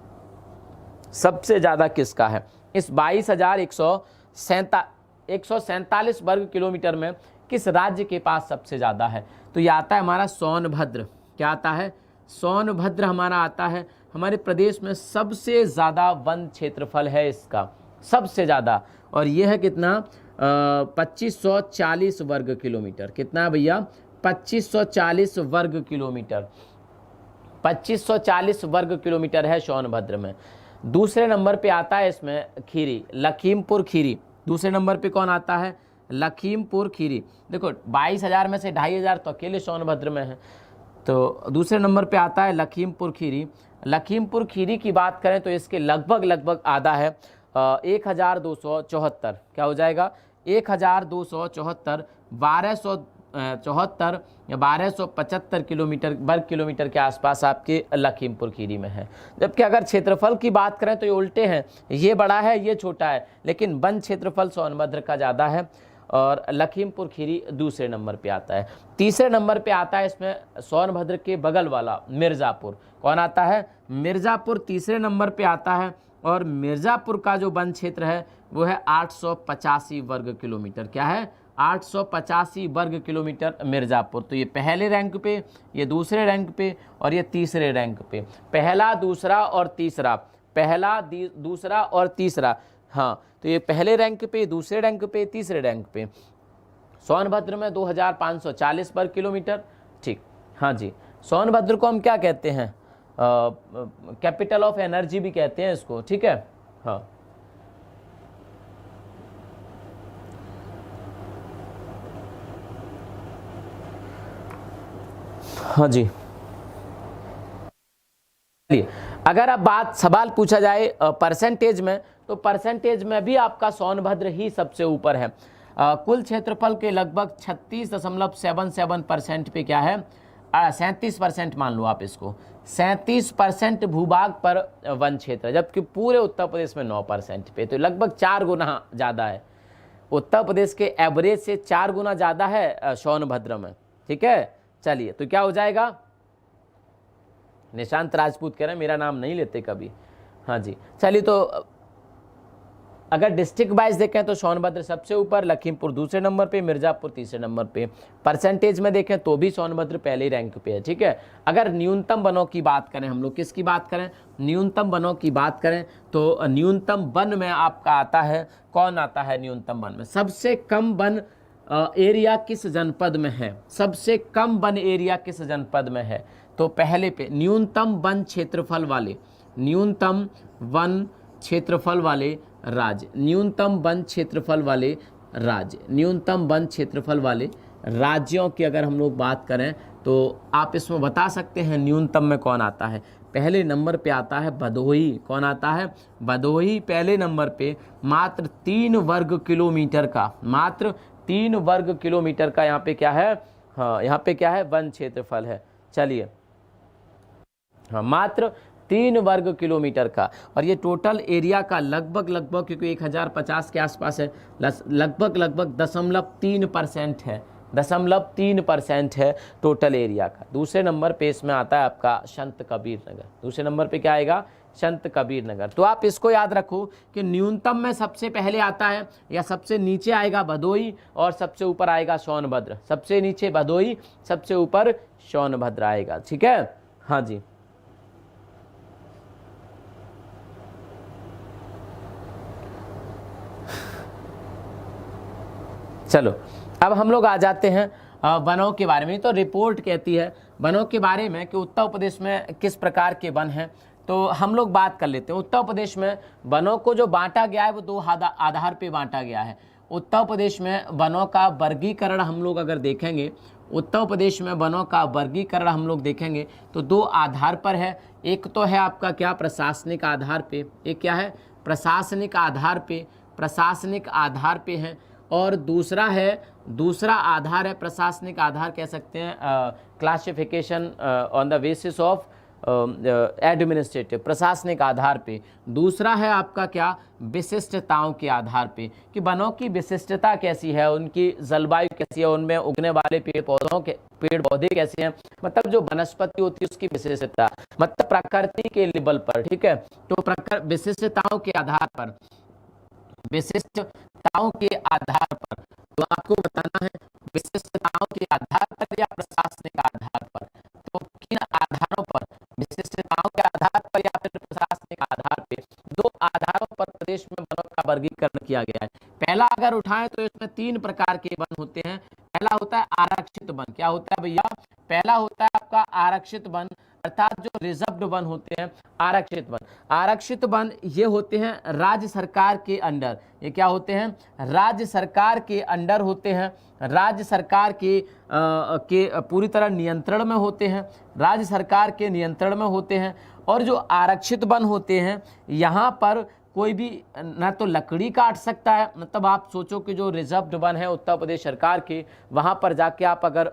[SPEAKER 1] ज़्यादा किसका है? इस 22,147 वर्ग किलोमीटर में किस राज्य के पास सबसे ज़्यादा है? तो ये आता है हमारा सोनभद्र। क्या आता है? सोनभद्र हमारा आता है। हमारे प्रदेश में सबसे ज़्यादा वन क्षेत्रफल है इसका, सबसे ज़्यादा, और ये है कितना? 2540 वर्ग किलोमीटर। कितना भैया? 2540 वर्ग किलोमीटर, 2540 वर्ग किलोमीटर है सोनभद्र में। दूसरे नंबर पे आता है इसमें खीरी, लखीमपुर खीरी। दूसरे नंबर पे कौन आता है? लखीमपुर खीरी। देखो 22,000 में से 2,500 तो अकेले सोनभद्र में है, तो दूसरे नंबर पे आता है लखीमपुर खीरी। लखीमपुर खीरी की बात करें तो इसके लगभग आधा है 1,274। क्या हो जाएगा? 1,274, 1274 या 1275 किलोमीटर वर्ग किलोमीटर के आसपास आपके लखीमपुर खीरी में है। जबकि अगर क्षेत्रफल की बात करें तो ये उल्टे हैं, ये बड़ा है, ये छोटा है, लेकिन वन क्षेत्रफल सोनभद्र का ज़्यादा है और लखीमपुर खीरी दूसरे नंबर पे आता है। तीसरे नंबर पे आता है इसमें सोनभद्र के बगल वाला मिर्ज़ापुर। कौन आता है? मिर्ज़ापुर तीसरे नंबर पे आता है, और मिर्ज़ापुर का जो वन क्षेत्र है वो है 885 वर्ग किलोमीटर। क्या है? 885 वर्ग किलोमीटर मिर्ज़ापुर। तो ये पहले रैंक पे, ये दूसरे रैंक पे, और ये तीसरे रैंक पे। पहला, दूसरा और तीसरा, पहला, दूसरा और तीसरा, हाँ, तो ये पहले रैंक पे, दूसरे रैंक पे, तीसरे रैंक पे। सोनभद्र में 2,540 वर्ग किलोमीटर। ठीक, हाँ जी, सोनभद्र को हम क्या कहते हैं? कैपिटल ऑफ एनर्जी भी कहते हैं इसको, ठीक है। हाँ हाँ जी, अगर अब सवाल पूछा जाए परसेंटेज में, तो परसेंटेज में भी आपका सोनभद्र ही सबसे ऊपर है। कुल क्षेत्रफल के लगभग 36.77% पे क्या है, 37% मान लो आप इसको, 37% भूभाग पर वन क्षेत्र, जबकि पूरे उत्तर प्रदेश में 9% पे, तो लगभग 4 गुना ज़्यादा है। उत्तर प्रदेश के एवरेज से 4 गुना ज़्यादा है सोनभद्र में, ठीक है। चलिए, तो क्या हो जाएगा, निशांत राजपूत कह रहे हैं मेरा नाम नहीं लेते कभी। हाँ जी, चलिए, तो अगर डिस्ट्रिक्ट वाइज देखें तो सोनभद्र सबसे ऊपर, लखीमपुर दूसरे नंबर पे, मिर्जापुर तीसरे नंबर पे। परसेंटेज में देखें तो भी सोनभद्र पहले रैंक पे है, ठीक है। अगर न्यूनतम वनों की बात करें, हम लोग किसकी बात करें, न्यूनतम वनों की बात करें, तो न्यूनतम वन में आपका आता है, कौन आता है न्यूनतम वन में, सबसे कम वन एरिया किस जनपद में है, सबसे कम वन एरिया किस जनपद में है, तो पहले पे न्यूनतम वन क्षेत्रफल वाले, न्यूनतम वन क्षेत्रफल वाले राज्य, न्यूनतम वन क्षेत्रफल वाले राज्य, न्यूनतम वन क्षेत्रफल वाले राज्यों की अगर हम लोग बात करें, तो आप इसमें बता सकते हैं न्यूनतम में कौन आता है। पहले नंबर पे आता है भदोही, कौन आता है, भदोही पहले नंबर पे, मात्र 3 वर्ग किलोमीटर का, मात्र 3 वर्ग किलोमीटर का यहाँ पे क्या है, हाँ यहाँ पे क्या है, वन क्षेत्रफल है। चलिए, हाँ मात्र 3 वर्ग किलोमीटर का, और ये टोटल एरिया का लगभग क्योंकि 1050 के आसपास है, लगभग 0.3% है, 0.3% है टोटल एरिया का। दूसरे नंबर पे इसमें आता है आपका संत कबीर नगर, दूसरे नंबर पे क्या आएगा, संत कबीर नगर। तो आप इसको याद रखो कि न्यूनतम में सबसे पहले आता है या सबसे नीचे आएगा भदोही और सबसे ऊपर आएगा सोनभद्र, सबसे नीचे भदोही, सबसे ऊपर सोनभद्र आएगा, ठीक है। हाँ जी, चलो अब हम लोग आ जाते हैं वनों के बारे में। तो रिपोर्ट कहती है वनों के बारे में कि उत्तर प्रदेश में किस प्रकार के वन हैं, तो हम लोग बात कर लेते हैं। उत्तर प्रदेश में वनों को जो बांटा गया है वो 2 आधार पे बांटा गया है। उत्तर प्रदेश में वनों का वर्गीकरण हम लोग अगर देखेंगे, उत्तर प्रदेश में वनों का वर्गीकरण हम लोग देखेंगे तो 2 आधार पर है। एक तो है आपका क्या, प्रशासनिक आधार पे, एक क्या है, प्रशासनिक आधार पे, प्रशासनिक आधार पे है, और दूसरा आधार है, प्रशासनिक आधार कह सकते हैं, classification on the basis of administrative, प्रशासनिक आधार पे। दूसरा है आपका क्या, विशिष्टताओं के आधार पे, कि वनों की विशिष्टता कैसी है, उनकी जलवायु कैसी है, उनमें उगने वाले पेड़ पौधे कैसे हैं, मतलब जो वनस्पति होती है उसकी विशिष्टता, मतलब प्रकृति के लेवल पर, ठीक है। तो विशिष्टताओं के आधार पर, विशिष्टताओं के आधार पर, तो आपको बताना है विशिष्टताओं के आधार पर या प्रशासनिक आधार पर, तो किन आधारों पर, विशिष्टताओं के आधार पर या फिर प्रशासनिक आधार पे, 2 आधारों पर प्रदेश में वनों का वर्गीकरण किया गया है। पहला अगर उठाएं तो इसमें 3 प्रकार के वन होते हैं। पहला होता है आरक्षित वन, क्या होता है भैया, पहला होता है आपका आरक्षित वन, अर्थात जो रिजर्व्ड वन होते हैं, आरक्षित वन। आरक्षित वन ये होते हैं राज्य सरकार के अंडर, ये क्या होते हैं, राज्य सरकार के अंडर होते हैं, राज्य सरकार के पूरी तरह नियंत्रण में होते हैं, राज्य सरकार के नियंत्रण में होते हैं। और जो आरक्षित वन होते हैं यहाँ पर कोई भी ना तो लकड़ी काट सकता है, मतलब आप सोचो कि जो रिजर्व्ड वन है उत्तर प्रदेश सरकार के, वहां पर जाके आप अगर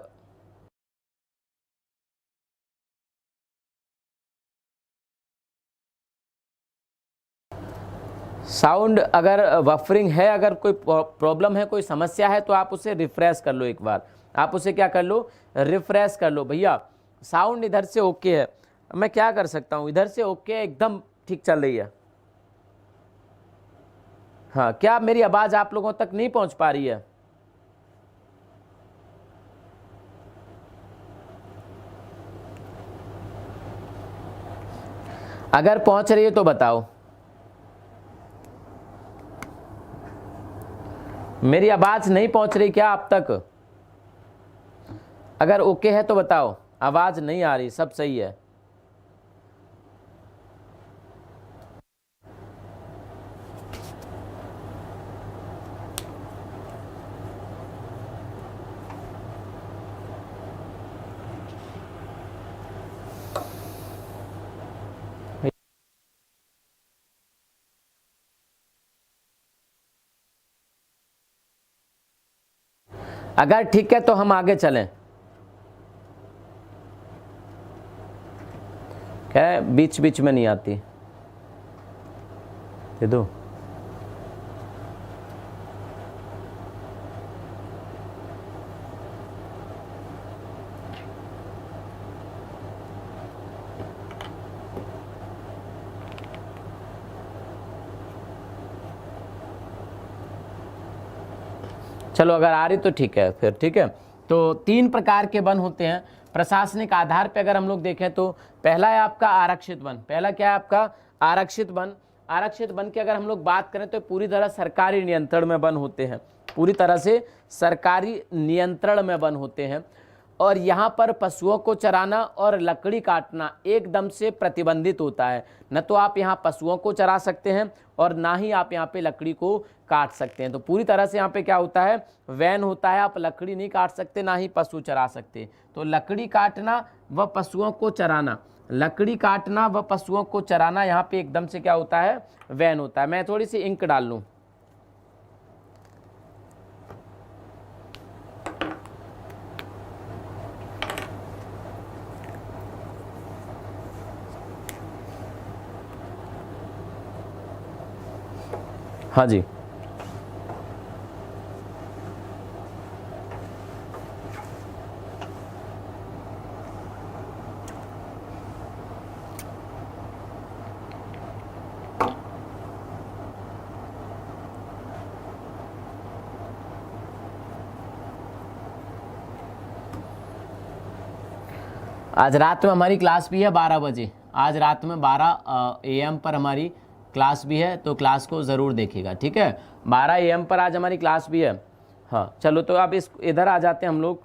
[SPEAKER 1] साउंड अगर बफरिंग है, अगर कोई प्रॉब्लम है, कोई समस्या है, तो आप उसे रिफ्रेश कर लो एक बार, आप उसे क्या कर लो, रिफ्रेश कर लो। भैया साउंड इधर से ओके है, मैं क्या कर सकता हूँ, इधर से ओके है, एकदम ठीक चल रही है। हाँ, क्या मेरी आवाज़ आप लोगों तक नहीं पहुँच पा रही है? अगर पहुँच रही है तो बताओ, मेरी आवाज़ नहीं पहुंच रही क्या आप तक? अगर ओके है तो बताओ, आवाज़ नहीं आ रही, सब सही है। अगर ठीक है तो हम आगे चलें। क्या है, बीच बीच में नहीं आती, दे दो। चलो अगर आ रही तो ठीक है फिर, ठीक है। तो 3 प्रकार के वन होते हैं प्रशासनिक आधार पे। अगर हम लोग देखें तो पहला है आपका आरक्षित वन। पहला क्या है आपका? आरक्षित वन। आरक्षित वन की अगर हम लोग बात करें तो पूरी तरह सरकारी नियंत्रण में वन होते हैं, पूरी तरह से सरकारी नियंत्रण में वन होते हैं। और यहाँ पर पशुओं को चराना और लकड़ी काटना एकदम से प्रतिबंधित होता है। न तो आप यहाँ पशुओं को चरा सकते हैं और ना ही आप यहाँ पे लकड़ी को काट सकते हैं। तो पूरी तरह से यहाँ पे क्या होता है? वैन होता है। आप लकड़ी नहीं काट सकते, ना ही पशु चरा सकते। तो लकड़ी काटना व पशुओं को चराना, लकड़ी काटना व पशुओं को चराना यहाँ पे एकदम से क्या होता है? वैन होता है। मैं थोड़ी सी इंक डाल लूँ। हाँ जी, आज रात में हमारी क्लास भी है 12 बजे। आज रात में 12 AM पर हमारी क्लास भी है, तो क्लास को ज़रूर देखिएगा, ठीक है। 12 AM पर आज हमारी क्लास भी है। हाँ चलो, तो अब इधर आ जाते हैं हम लोग,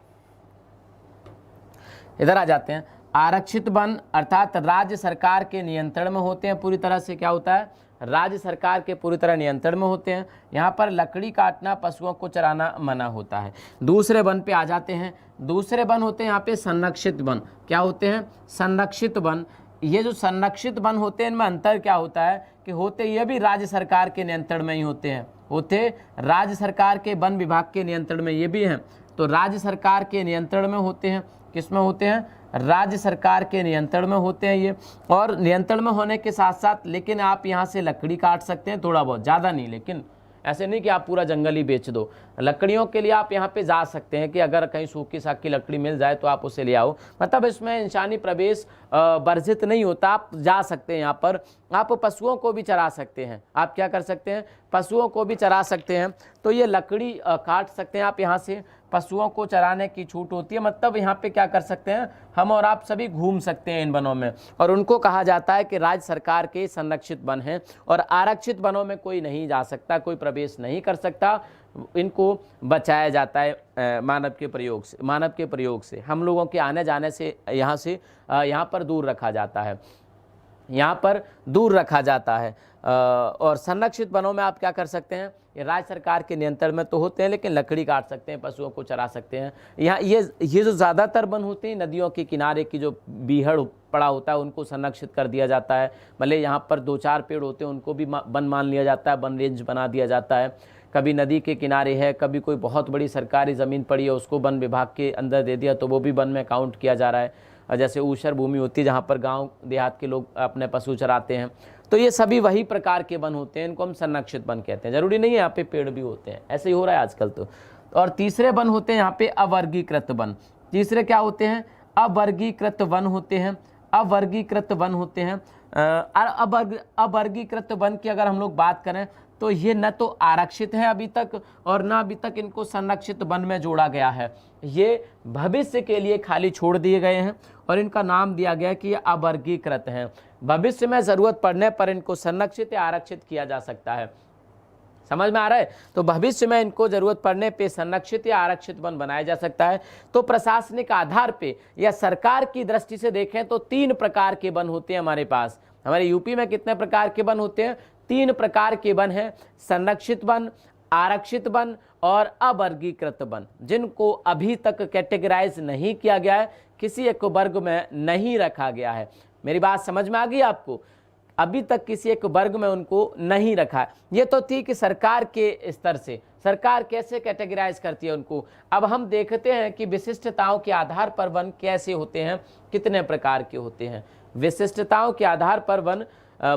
[SPEAKER 1] इधर आ जाते हैं। आरक्षित वन अर्थात राज्य सरकार के नियंत्रण में होते हैं, पूरी तरह से क्या होता है? राज्य सरकार के पूरी तरह नियंत्रण में होते हैं। यहाँ पर लकड़ी काटना, पशुओं को चराना मना होता है। दूसरे वन पे आ जाते हैं। दूसरे वन होते हैं यहाँ पे संरक्षित वन। क्या होते हैं? संरक्षित वन। ये जो संरक्षित वन होते हैं, इनमें अंतर क्या होता है कि होते ये भी राज्य सरकार के नियंत्रण में ही होते हैं, होते राज्य सरकार के वन विभाग के नियंत्रण में ये भी हैं। तो राज्य सरकार के नियंत्रण में होते हैं। किस में होते हैं? राज्य सरकार के नियंत्रण में होते हैं ये। और नियंत्रण में होने के साथ साथ लेकिन आप यहाँ से लकड़ी काट सकते हैं, थोड़ा बहुत, ज़्यादा नहीं, लेकिन ऐसे नहीं कि आप पूरा जंगल ही बेच दो। लकड़ियों के लिए आप यहाँ पे जा सकते हैं कि अगर कहीं सूखी साखी लकड़ी मिल जाए तो आप उसे ले आओ। मतलब इसमें इंसानी प्रवेश वर्जित नहीं होता, आप जा सकते हैं यहाँ पर। आप पशुओं को भी चरा सकते हैं। आप क्या कर सकते हैं? पशुओं को भी चरा सकते हैं। तो ये लकड़ी काट सकते हैं आप यहाँ से, पशुओं को चराने की छूट होती है। मतलब यहाँ पे क्या कर सकते हैं? हम और आप सभी घूम सकते हैं इन वनों में। और उनको कहा जाता है कि राज्य सरकार के संरक्षित वन हैं। और आरक्षित वनों में कोई नहीं जा सकता, कोई प्रवेश नहीं कर सकता। इनको बचाया जाता है मानव के प्रयोग से, हम लोगों के आने जाने से यहाँ पर दूर रखा जाता है, यहाँ पर दूर रखा जाता है। और संरक्षित वनों में आप क्या कर सकते हैं? ये राज्य सरकार के नियंत्रण में तो होते हैं, लेकिन लकड़ी काट सकते हैं, पशुओं को चरा सकते हैं। यहाँ ये जो ज़्यादातर वन होते हैं, नदियों के किनारे की जो बीहड़ पड़ा होता है उनको संरक्षित कर दिया जाता है। भले यहाँ पर 2-4 पेड़ होते हैं, उनको भी वन मान लिया जाता है, वन रेंज बना दिया जाता है। कभी नदी के किनारे है, कभी कोई बहुत बड़ी सरकारी ज़मीन पड़ी है, उसको वन विभाग के अंदर दे दिया तो वो भी वन में काउंट किया जा रहा है। और जैसे ऊसर भूमि होती है जहाँ पर गांव देहात के लोग अपने पशु चराते हैं, तो ये सभी वही प्रकार के वन होते हैं, इनको हम संरक्षित वन कहते हैं। जरूरी नहीं है यहाँ पे पेड़ भी होते हैं, ऐसे ही हो रहा है आजकल तो। और तीसरे वन होते हैं यहाँ पे अवर्गीकृत वन। तीसरे क्या होते हैं? अवर्गीकृत वन होते हैं। अवर्गीकृत वन होते हैं। अवर्गीकृत वन की अगर हम लोग बात करें तो ये न तो आरक्षित है अभी तक, और न अभी तक इनको संरक्षित वन में जोड़ा गया है। ये भविष्य के लिए खाली छोड़ दिए गए हैं और इनका नाम दिया गया है कि ये अवर्गीकृत हैं। भविष्य में ज़रूरत पड़ने पर इनको संरक्षित या आरक्षित किया जा सकता है। समझ में आ रहा है? तो भविष्य में इनको जरूरत पड़ने पे संरक्षित या आरक्षित वन बनाया जा सकता है। तो प्रशासनिक आधार पे या सरकार की दृष्टि से देखें तो 3 प्रकार के वन होते हैं हमारे पास। हमारे यूपी में कितने प्रकार के वन होते हैं? 3 प्रकार के वन हैं, संरक्षित वन, आरक्षित वन और अवर्गीकृत वन, जिनको अभी तक कैटेगराइज नहीं किया गया है, किसी एक वर्ग में नहीं रखा गया है। मेरी बात समझ में आ गई आपको? अभी तक किसी एक वर्ग में उनको नहीं रखा है। ये तो थी कि सरकार के स्तर से सरकार कैसे कैटेगराइज करती है उनको। अब हम देखते हैं कि विशिष्टताओं के आधार पर वन कैसे होते हैं, कितने प्रकार के होते हैं। विशिष्टताओं के आधार पर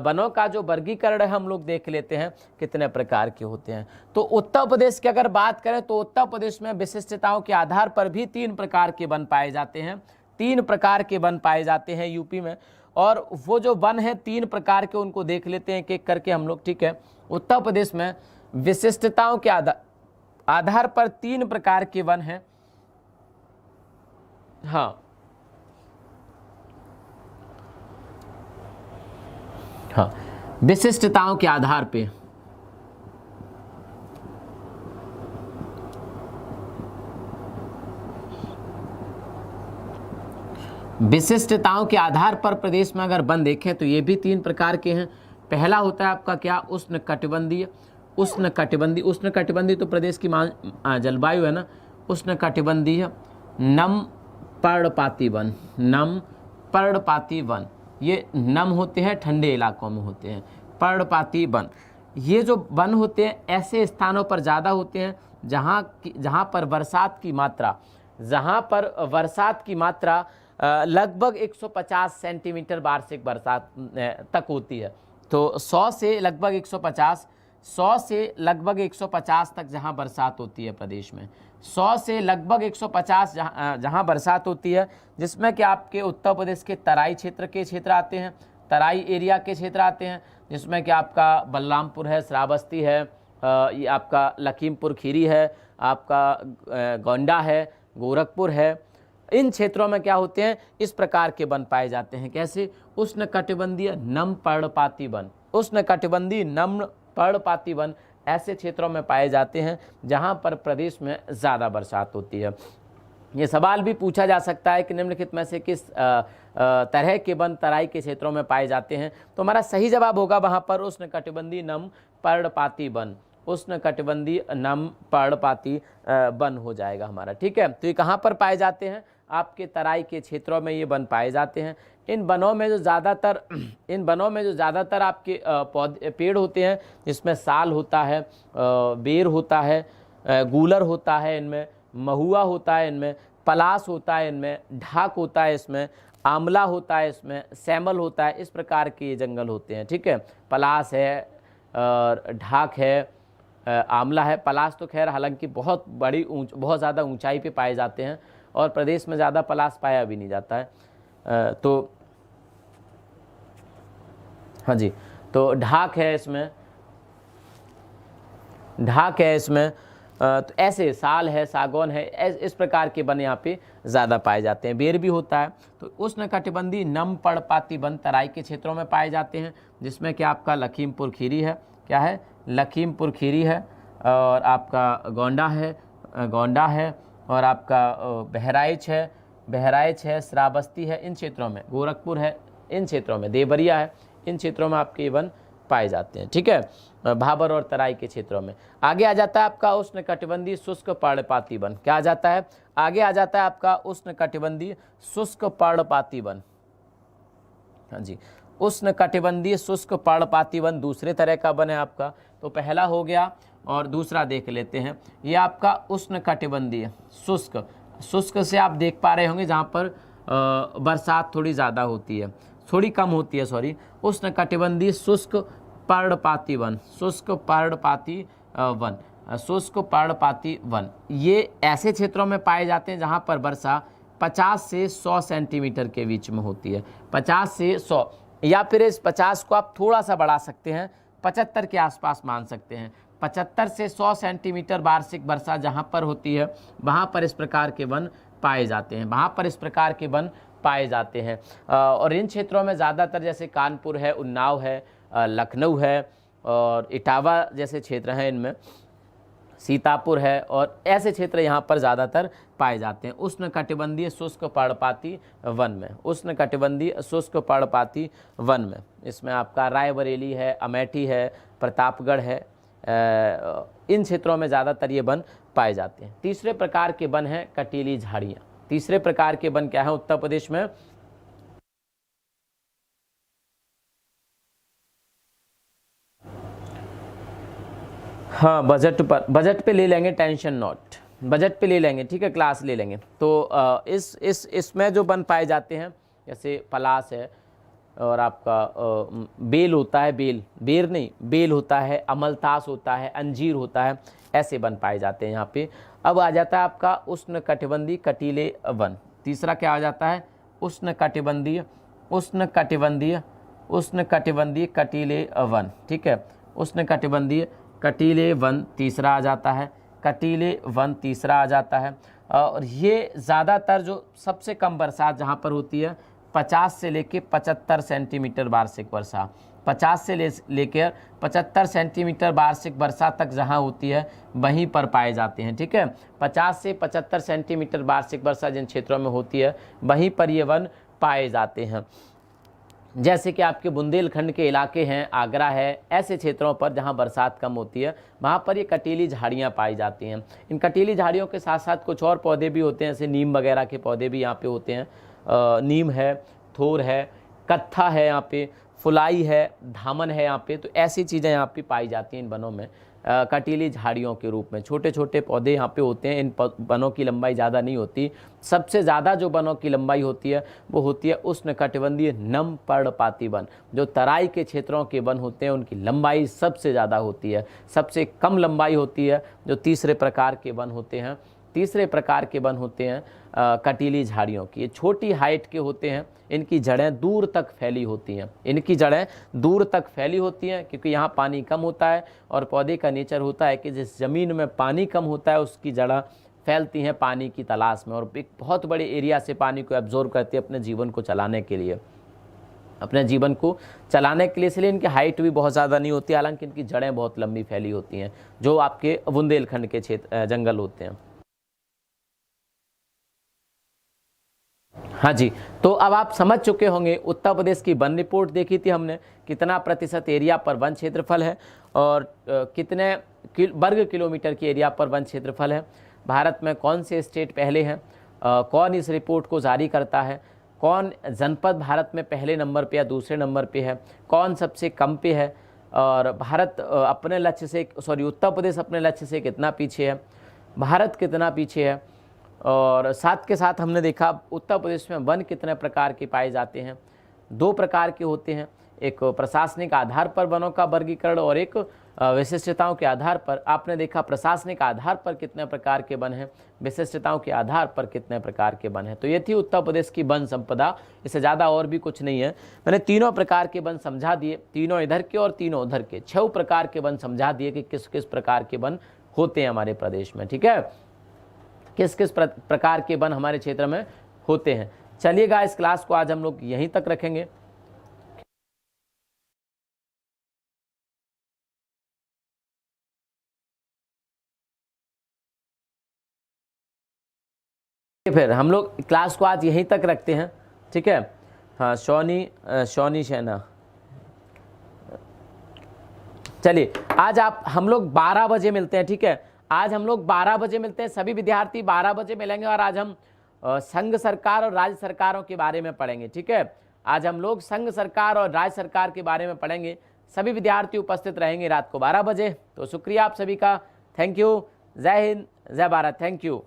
[SPEAKER 1] वनों का जो वर्गीकरण है हम लोग देख लेते हैं कितने प्रकार के होते हैं। तो उत्तर प्रदेश की अगर बात करें तो उत्तर प्रदेश में विशिष्टताओं के आधार पर भी 3 प्रकार के वन पाए जाते हैं। 3 प्रकार के वन पाए जाते हैं यूपी में, और वो जो वन है 3 प्रकार के उनको देख लेते हैं एक एक करके हम लोग, ठीक है। उत्तर प्रदेश में विशिष्टताओं के आधार पर 3 प्रकार के वन हैं। हाँ, विशिष्टताओं के आधार पे विशिष्टताओं के आधार पर प्रदेश में अगर वन देखें तो ये भी 3 प्रकार के हैं। पहला होता है आपका क्या, उष्णकटिबंधीय। उष्णकटिबंधीय तो प्रदेश की जलवायु है ना। उष्णकटिबंधीय नम पर्णपाती वन, नम पर्णपाती वन, ये नम होते हैं, ठंडे इलाकों में होते हैं। पर्णपाती वन, ये जो वन होते हैं ऐसे स्थानों पर ज़्यादा होते हैं जहाँ पर बरसात की मात्रा लगभग 150 सेंटीमीटर वार्षिक बरसात तक होती है। तो 100 से लगभग 150 तक जहाँ बरसात होती है प्रदेश में, 100 से लगभग 150 जहाँ बरसात होती है, जिसमें कि आपके उत्तर प्रदेश के तराई क्षेत्र आते हैं, तराई एरिया के क्षेत्र आते हैं, जिसमें कि आपका बलरामपुर है, श्रावस्ती है, ये आपका लखीमपुर खीरी है, आपका गोंडा है, गोरखपुर है। इन क्षेत्रों में क्या होते हैं, इस प्रकार के वन पाए जाते हैं। कैसे, उष्णकटिबंधीय नम पर्णपाती वन, उष्णकटिबंधीय नम पर्णपाती वन ऐसे क्षेत्रों में पाए जाते हैं जहां पर प्रदेश में ज़्यादा बरसात होती है। ये सवाल भी पूछा जा सकता है कि निम्नलिखित में से किस तरह के वन तराई के क्षेत्रों में पाए जाते हैं, तो हमारा सही जवाब होगा वहां पर उष्णकटिबंधीय नम पर्णपाती वन, उष्णकटिबंधीय नम पर्णपाती वन हो जाएगा हमारा, ठीक है। तो ये कहाँ पर पाए जाते हैं, आपके तराई के क्षेत्रों में ये वन पाए जाते हैं। इन वनों में जो ज़्यादातर आपके पेड़ होते हैं, जिसमें साल होता है, बेर होता है, गूलर होता है, इनमें महुआ होता है, इनमें पलास होता है, इनमें ढाक होता है, इसमें आंवला होता है, इसमें सैमल होता है। इस प्रकार के ये जंगल होते हैं, ठीक है। पलास है और ढाक है, आंवला है। पलास तो खैर हालांकि बहुत ज़्यादा ऊंचाई पे पाए जाते हैं और प्रदेश में ज़्यादा पलास पाया भी नहीं जाता है। तो हाँ जी, तो ढाक है इसमें, तो ऐसे साल है, सागौन है, इस प्रकार के वन यहाँ पे ज़्यादा पाए जाते हैं। बेर भी होता है। तो उष्णकटिबंधीय नम पर्णपाती वन तराई के क्षेत्रों में पाए जाते हैं, जिसमें कि आपका लखीमपुर खीरी है, क्या है, लखीमपुर खीरी है, और आपका गोंडा है, और आपका बहराइच है, श्रावस्ती है, इन क्षेत्रों में गोरखपुर है, इन क्षेत्रों में देवरिया है, इन क्षेत्रों में आपके वन पाए जाते हैं, ठीक है, भाबर और तराई के क्षेत्रों में। आगे आ जाता है आपका उष्णकटिबंधीय शुष्क पर्णपाती वन। क्या आ जाता है, आगे आ जाता है आपका उष्णकटिबंधीय शुष्क पर्णपाती वन। हाँ जी, उष्णकटिबंधीय शुष्क पर्णपाती वन दूसरे तरह का वन है आपका। तो पहला हो गया और दूसरा देख लेते हैं। ये आपका उष्णकटिबंधीय शुष्क से आप देख पा रहे होंगे जहाँ पर बरसात थोड़ी ज़्यादा होती है, थोड़ी कम होती है, सॉरी। उष्णकटिबंधीय शुष्क पर्णपाती वन, ये ऐसे क्षेत्रों में पाए जाते हैं जहाँ पर वर्षा 50 से 100 सेंटीमीटर के बीच में होती है। 50 से 100, या फिर इस 50 को आप थोड़ा सा बढ़ा सकते हैं, 75 के आसपास मान सकते हैं। 75 से 100 सेंटीमीटर वार्षिक वर्षा जहाँ पर होती है, वहाँ पर इस प्रकार के वन पाए जाते हैं, और इन क्षेत्रों में ज़्यादातर जैसे कानपुर है, उन्नाव है, लखनऊ है, और इटावा जैसे क्षेत्र हैं, इनमें सीतापुर है, और ऐसे क्षेत्र यहाँ पर ज़्यादातर पाए जाते हैं उष्णकटिबंधीय शुष्क पर्णपाती वन में। इसमें आपका रायबरेली है, अमेठी है, प्रतापगढ़ है, इन क्षेत्रों में ज़्यादातर ये वन पाए जाते हैं। तीसरे प्रकार के वन हैं कटीली झाड़ियाँ। तीसरे प्रकार के वन क्या है उत्तर प्रदेश में, हाँ, बजट पे ले लेंगे, टेंशन नॉट, बजट पे ले लेंगे, ठीक है, क्लास ले लेंगे। तो इसमें जो बन पाए जाते हैं, जैसे पलास है, और आपका बेल होता है, बेर नहीं, बेल होता है, अमलतास होता है, अंजीर होता है, ऐसे बन पाए जाते हैं यहाँ पे। अब आ जाता है आपका उष्णकटिबंधीय कटीले वन। तीसरा क्या आ जाता है? उष्णकटिबंधीय कटीले वन, ठीक है, उष्णकटिबंधीय कटीले वन तीसरा आ जाता है, कटीले वन तीसरा आ जाता है। और ये ज़्यादातर जो सबसे कम बरसात जहाँ पर होती है 50 से लेकर 75 सेंटीमीटर वार्षिक वर्षा, 50 से लेकर 75 सेंटीमीटर वार्षिक वर्षा तक जहाँ होती है वहीं पर पाए जाते हैं, ठीक है। 50 से 75 सेंटीमीटर वार्षिक वर्षा जिन क्षेत्रों में होती है वहीं पर ये वन पाए जाते हैं। जैसे कि आपके बुंदेलखंड के इलाके हैं, आगरा है, ऐसे क्षेत्रों पर जहां बरसात कम होती है वहां पर ये कटीली झाड़ियां पाई जाती हैं। इन कटीली झाड़ियों के साथ साथ कुछ और पौधे भी होते हैं, जैसे नीम वगैरह के पौधे भी यहाँ पे होते हैं। नीम है, थोर है, कत्था है, यहाँ पे फुलाई है, धामन है यहाँ पे। तो ऐसी चीज़ें यहाँ पे पाई जाती हैं इन वनों में कटीली झाड़ियों के रूप में। छोटे छोटे पौधे यहाँ पे होते हैं। इन वनों की लंबाई ज़्यादा नहीं होती। सबसे ज़्यादा जो वनों की लंबाई होती है वो होती है उष्णकटिबंधीय नम पर्णपाती वन। जो तराई के क्षेत्रों के वन होते हैं उनकी लंबाई सबसे ज़्यादा होती है। सबसे कम लंबाई होती है जो तीसरे प्रकार के वन होते हैं। तीसरे प्रकार के वन होते हैं कटीली झाड़ियों की। ये छोटी हाइट के होते हैं, इनकी जड़ें दूर तक फैली होती हैं। इनकी जड़ें दूर तक फैली होती हैं क्योंकि यहाँ पानी कम होता है और पौधे का नेचर होता है कि जिस ज़मीन में पानी कम होता है उसकी जड़ें फैलती हैं पानी की तलाश में और एक बहुत बड़े एरिया से पानी को एब्जॉर्ब करती है अपने जीवन को चलाने के लिए, इसलिए इनकी हाइट भी बहुत ज़्यादा नहीं होती। हालांकि इनकी जड़ें बहुत लंबी फैली होती हैं जो आपके बुंदेलखंड के क्षेत्र जंगल होते हैं। हाँ जी, तो अब आप समझ चुके होंगे उत्तर प्रदेश की वन रिपोर्ट देखी थी हमने, कितना प्रतिशत एरिया पर वन क्षेत्रफल है और कितने वर्ग किलोमीटर की एरिया पर वन क्षेत्रफल है। भारत में कौन से स्टेट पहले हैं, कौन इस रिपोर्ट को जारी करता है, कौन जनपद भारत में पहले नंबर पे या दूसरे नंबर पे है, कौन सबसे कम पे है, और भारत अपने लक्ष्य से उत्तर प्रदेश अपने लक्ष्य से कितना पीछे है, भारत कितना पीछे है। और साथ के साथ हमने देखा उत्तर प्रदेश में वन कितने प्रकार के पाए जाते हैं। 2 प्रकार के होते हैं, एक प्रशासनिक आधार पर वनों का वर्गीकरण और एक विशिष्टताओं के आधार पर। आपने देखा प्रशासनिक आधार पर कितने प्रकार के वन हैं, विशिष्टताओं के आधार पर कितने प्रकार के वन हैं। तो ये थी उत्तर प्रदेश की वन संपदा, इससे ज़्यादा और भी कुछ नहीं है। मैंने तीनों प्रकार के वन समझा दिए, तीनों इधर के और तीनों उधर के, 6 प्रकार के वन समझा दिए कि किस किस प्रकार के वन होते हैं हमारे प्रदेश में, ठीक है, किस किस प्रकार के वन हमारे क्षेत्र में होते हैं। चलिएगा, इस क्लास को आज हम लोग यहीं तक रखेंगे। फिर हम लोग क्लास को आज यहीं तक रखते हैं, ठीक है। हाँ, सोनी शैना, चलिए आज हम लोग 12 बजे मिलते हैं, ठीक है। आज हम लोग 12 बजे मिलते हैं, सभी विद्यार्थी 12 बजे मिलेंगे और आज हम संघ सरकार और राज्य सरकारों के बारे में पढ़ेंगे, ठीक है। आज हम लोग संघ सरकार और राज्य सरकार के बारे में पढ़ेंगे। सभी विद्यार्थी उपस्थित रहेंगे रात को 12 बजे। तो शुक्रिया आप सभी का, थैंक यू, जय हिंद, जय भारत, थैंक यू।